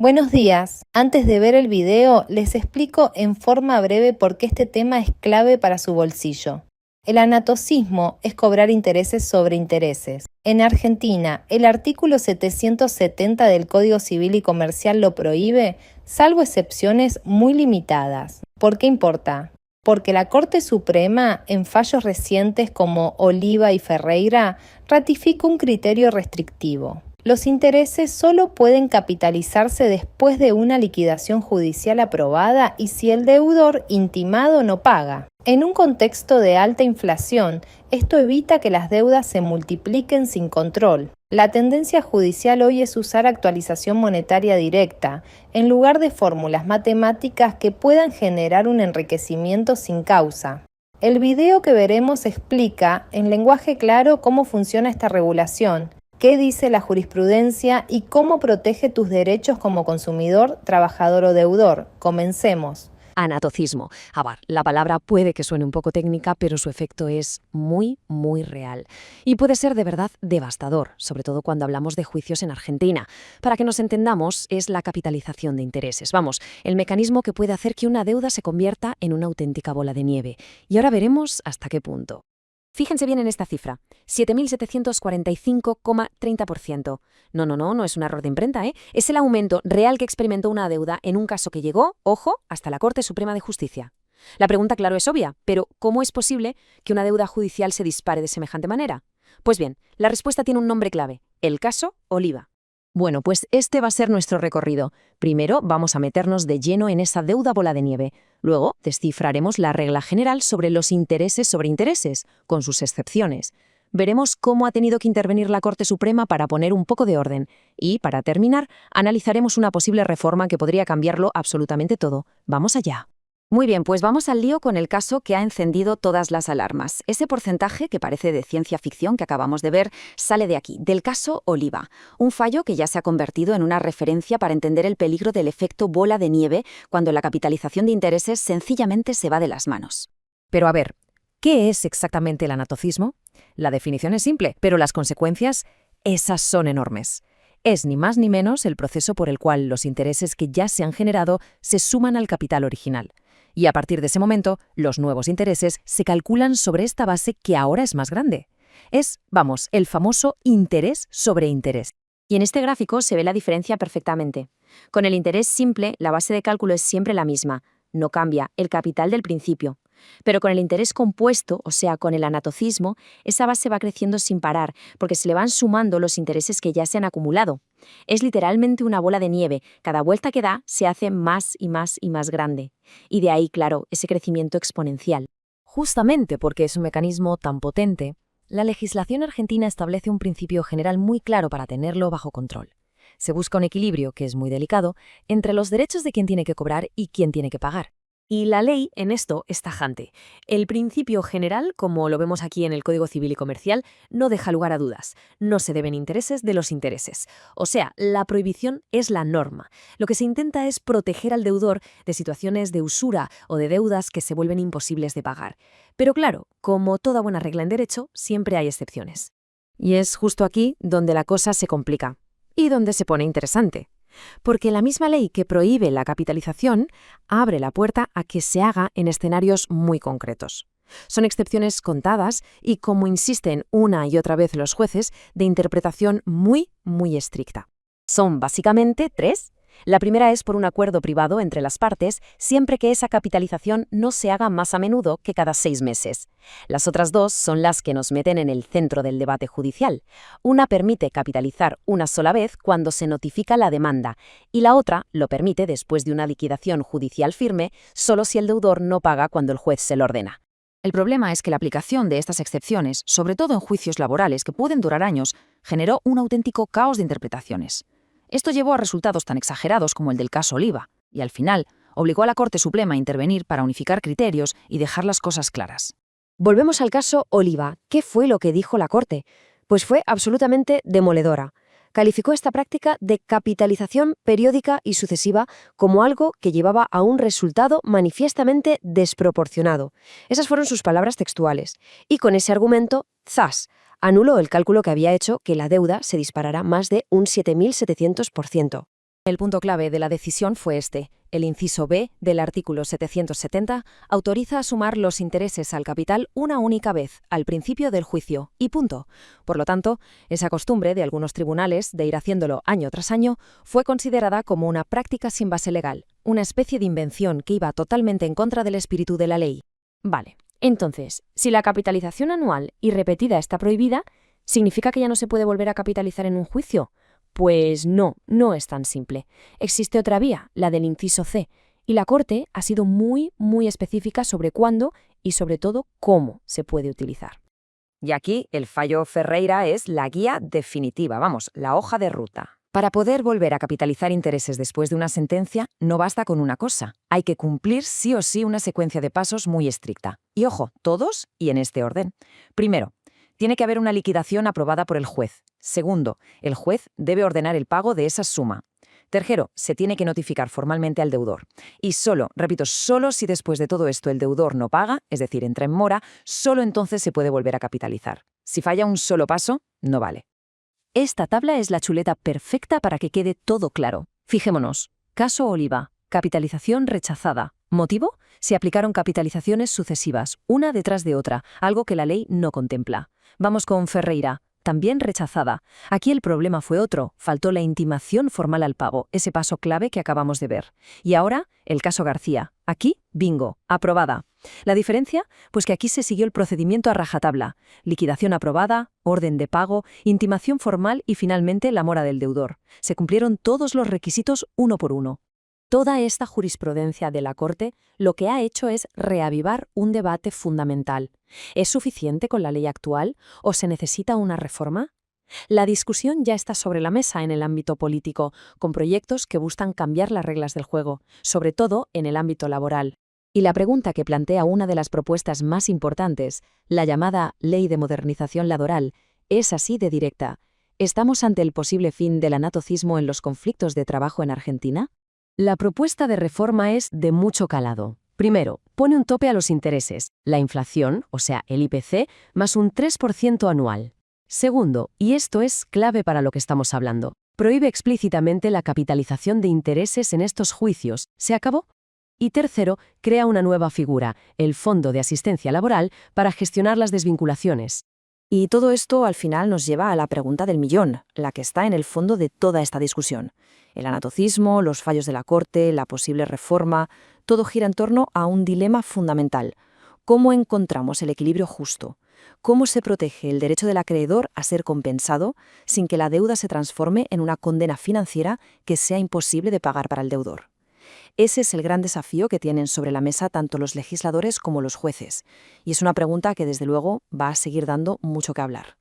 Buenos días. Antes de ver el video, les explico en forma breve por qué este tema es clave para su bolsillo. El anatocismo es cobrar intereses sobre intereses. En Argentina, el artículo 770 del Código Civil y Comercial lo prohíbe, salvo excepciones muy limitadas. ¿Por qué importa? Porque la Corte Suprema, en fallos recientes como Oliva y Ferreira, ratifica un criterio restrictivo. Los intereses solo pueden capitalizarse después de una liquidación judicial aprobada y si el deudor intimado no paga. En un contexto de alta inflación, esto evita que las deudas se multipliquen sin control. La tendencia judicial hoy es usar actualización monetaria directa, en lugar de fórmulas matemáticas que puedan generar un enriquecimiento sin causa. El video que veremos explica, en lenguaje claro, cómo funciona esta regulación, qué dice la jurisprudencia y cómo protege tus derechos como consumidor, trabajador o deudor. Comencemos. Anatocismo. A ver, la palabra puede que suene un poco técnica, pero su efecto es muy, muy real. Y puede ser de verdad devastador, sobre todo cuando hablamos de juicios en Argentina. Para que nos entendamos, es la capitalización de intereses. Vamos, el mecanismo que puede hacer que una deuda se convierta en una auténtica bola de nieve. Y ahora veremos hasta qué punto. Fíjense bien en esta cifra, 7.745,30%. No es un error de imprenta, ¿eh? Es el aumento real que experimentó una deuda en un caso que llegó, ojo, hasta la Corte Suprema de Justicia. La pregunta, claro, es obvia, pero ¿cómo es posible que una deuda judicial se dispare de semejante manera? Pues bien, la respuesta tiene un nombre clave, el caso Oliva. Bueno, pues este va a ser nuestro recorrido. Primero vamos a meternos de lleno en esa deuda bola de nieve. Luego descifraremos la regla general sobre los intereses sobre intereses, con sus excepciones. Veremos cómo ha tenido que intervenir la Corte Suprema para poner un poco de orden. Y, para terminar, analizaremos una posible reforma que podría cambiarlo absolutamente todo. ¡Vamos allá! Muy bien, pues vamos al lío con el caso que ha encendido todas las alarmas. Ese porcentaje, que parece de ciencia ficción que acabamos de ver, sale de aquí, del caso Oliva. Un fallo que ya se ha convertido en una referencia para entender el peligro del efecto bola de nieve cuando la capitalización de intereses sencillamente se va de las manos. Pero a ver, ¿qué es exactamente el anatocismo? La definición es simple, pero las consecuencias, esas son enormes. Es ni más ni menos el proceso por el cual los intereses que ya se han generado se suman al capital original. Y a partir de ese momento, los nuevos intereses se calculan sobre esta base que ahora es más grande. Es, vamos, el famoso interés sobre interés. Y en este gráfico se ve la diferencia perfectamente. Con el interés simple, la base de cálculo es siempre la misma. No cambia el capital del principio. Pero con el interés compuesto, o sea, con el anatocismo, esa base va creciendo sin parar, porque se le van sumando los intereses que ya se han acumulado. Es literalmente una bola de nieve. Cada vuelta que da se hace más y más y más grande. Y de ahí, claro, ese crecimiento exponencial. Justamente porque es un mecanismo tan potente, la legislación argentina establece un principio general muy claro para tenerlo bajo control. Se busca un equilibrio, que es muy delicado, entre los derechos de quien tiene que cobrar y quien tiene que pagar. Y la ley en esto es tajante. El principio general, como lo vemos aquí en el Código Civil y Comercial, no deja lugar a dudas. No se deben intereses de los intereses. O sea, la prohibición es la norma. Lo que se intenta es proteger al deudor de situaciones de usura o de deudas que se vuelven imposibles de pagar. Pero claro, como toda buena regla en derecho, siempre hay excepciones. Y es justo aquí donde la cosa se complica y donde se pone interesante. Porque la misma ley que prohíbe la capitalización abre la puerta a que se haga en escenarios muy concretos. Son excepciones contadas y, como insisten una y otra vez los jueces, de interpretación muy, muy estricta. Son básicamente tres. La primera es por un acuerdo privado entre las partes, siempre que esa capitalización no se haga más a menudo que cada 6 meses. Las otras dos son las que nos meten en el centro del debate judicial. Una permite capitalizar una sola vez cuando se notifica la demanda, y la otra lo permite después de una liquidación judicial firme, solo si el deudor no paga cuando el juez se lo ordena. El problema es que la aplicación de estas excepciones, sobre todo en juicios laborales que pueden durar años, generó un auténtico caos de interpretaciones. Esto llevó a resultados tan exagerados como el del caso Oliva, y al final obligó a la Corte Suprema a intervenir para unificar criterios y dejar las cosas claras. Volvemos al caso Oliva. ¿Qué fue lo que dijo la Corte? Pues fue absolutamente demoledora. Calificó esta práctica de capitalización periódica y sucesiva como algo que llevaba a un resultado manifiestamente desproporcionado. Esas fueron sus palabras textuales. Y con ese argumento, ¡zas!, anuló el cálculo que había hecho que la deuda se disparara más de un 7.700%. El punto clave de la decisión fue este. El inciso B del artículo 770 autoriza a sumar los intereses al capital una única vez, al principio del juicio, y punto. Por lo tanto, esa costumbre de algunos tribunales de ir haciéndolo año tras año fue considerada como una práctica sin base legal, una especie de invención que iba totalmente en contra del espíritu de la ley. Vale, entonces, si la capitalización anual y repetida está prohibida, ¿significa que ya no se puede volver a capitalizar en un juicio? Pues no, no es tan simple. Existe otra vía, la del inciso C, y la Corte ha sido muy específica sobre cuándo y sobre todo cómo se puede utilizar. Y aquí el fallo Ferreira es la guía definitiva, vamos, la hoja de ruta. Para poder volver a capitalizar intereses después de una sentencia, no basta con una cosa. Hay que cumplir sí o sí una secuencia de pasos muy estricta. Y ojo, todos y en este orden. Primero, tiene que haber una liquidación aprobada por el juez. Segundo, el juez debe ordenar el pago de esa suma. Tercero, se tiene que notificar formalmente al deudor. Y solo, repito, solo si después de todo esto el deudor no paga, es decir, entra en mora, solo entonces se puede volver a capitalizar. Si falla un solo paso, no vale. Esta tabla es la chuleta perfecta para que quede todo claro. Fijémonos. Caso Oliva. Capitalización rechazada. ¿Motivo? Se aplicaron capitalizaciones sucesivas, una detrás de otra, algo que la ley no contempla. Vamos con Ferreira. También rechazada. Aquí el problema fue otro, faltó la intimación formal al pago, ese paso clave que acabamos de ver. Y ahora, el caso García. Aquí, bingo, aprobada. ¿La diferencia? Pues que aquí se siguió el procedimiento a rajatabla. Liquidación aprobada, orden de pago, intimación formal y finalmente la mora del deudor. Se cumplieron todos los requisitos uno por uno. Toda esta jurisprudencia de la Corte lo que ha hecho es reavivar un debate fundamental. ¿Es suficiente con la ley actual o se necesita una reforma? La discusión ya está sobre la mesa en el ámbito político, con proyectos que buscan cambiar las reglas del juego, sobre todo en el ámbito laboral. Y la pregunta que plantea una de las propuestas más importantes, la llamada Ley de Modernización Laboral, es así de directa. ¿Estamos ante el posible fin del anatocismo en los conflictos de trabajo en Argentina? La propuesta de reforma es de mucho calado. Primero, pone un tope a los intereses, la inflación, o sea, el IPC, más un 3% anual. Segundo, y esto es clave para lo que estamos hablando, prohíbe explícitamente la capitalización de intereses en estos juicios. ¿Se acabó? Y tercero, crea una nueva figura, el Fondo de Asistencia Laboral, para gestionar las desvinculaciones. Y todo esto al final nos lleva a la pregunta del millón, la que está en el fondo de toda esta discusión. El anatocismo, los fallos de la Corte, la posible reforma, todo gira en torno a un dilema fundamental. ¿Cómo encontramos el equilibrio justo? ¿Cómo se protege el derecho del acreedor a ser compensado sin que la deuda se transforme en una condena financiera que sea imposible de pagar para el deudor? Ese es el gran desafío que tienen sobre la mesa tanto los legisladores como los jueces, y es una pregunta que desde luego va a seguir dando mucho que hablar.